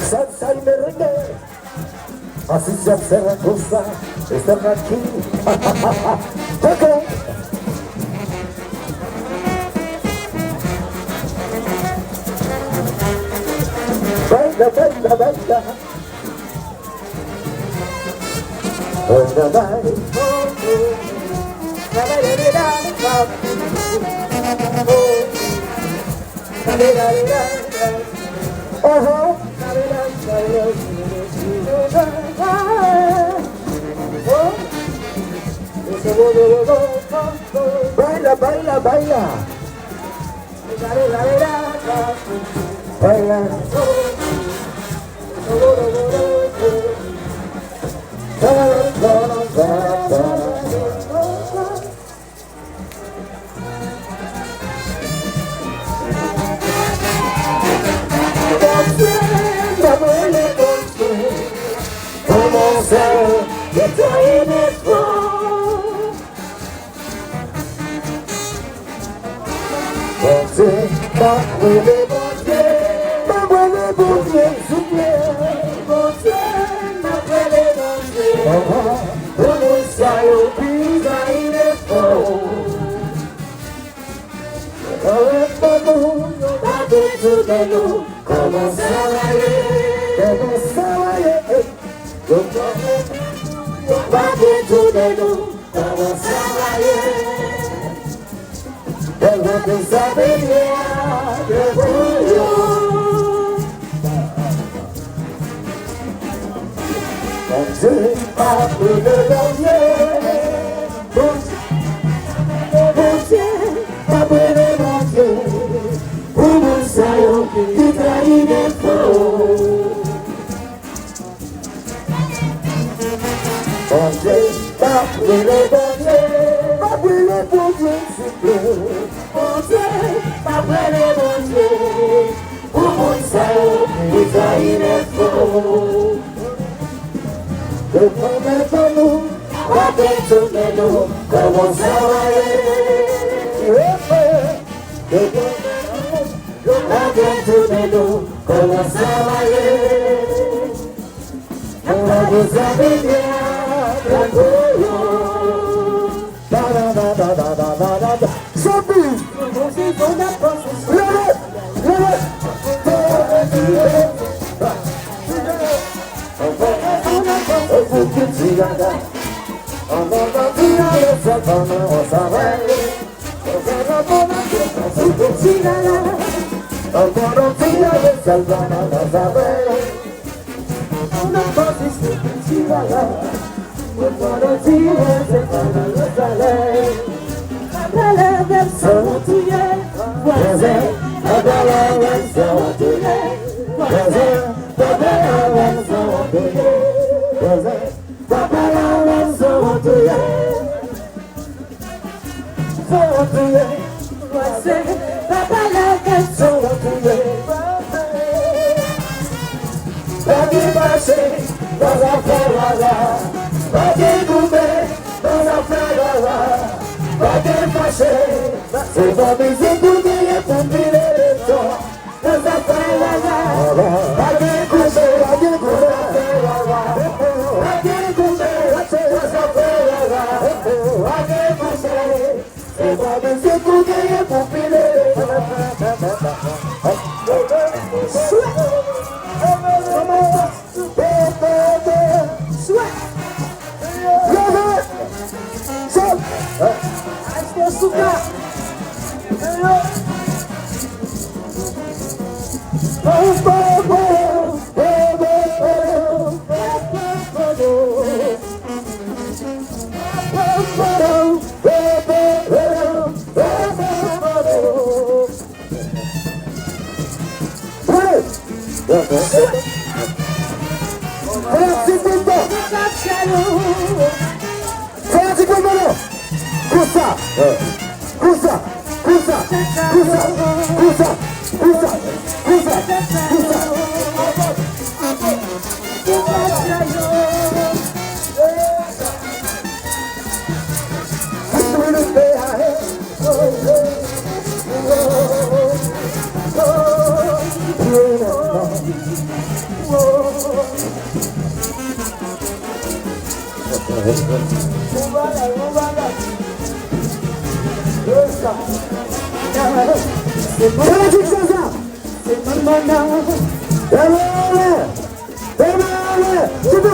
Salsa y merengue, así se hace la cosa, están aquí. Okay. Baila, baila, baila. Baila, baila. Oh, baila, baila, baila. Baila. Como sé que estoy mejor, você tá puede volver su piel, você não puede volver, como ensaio pisa y después, todo el mundo va dentro de luz, como va dentro de luz, como es lo que sabía que fui yo. Pensé a poder volver, a poder volver, un ensayo que traí de fuego. Pensé a poder volver, a poder volver siempre. Pa' poder volver, un ensayo y traer el fuego. De comer con luz, pa' dentro de luz, como saber. De comer con luz, pa' dentro de luz, como saber. Como saber tranquilo. Something. 대학생들도 대학생들도 구사 구사 구사 구사 구사 구사 구사 눈을 빼야 해 대만나 대만나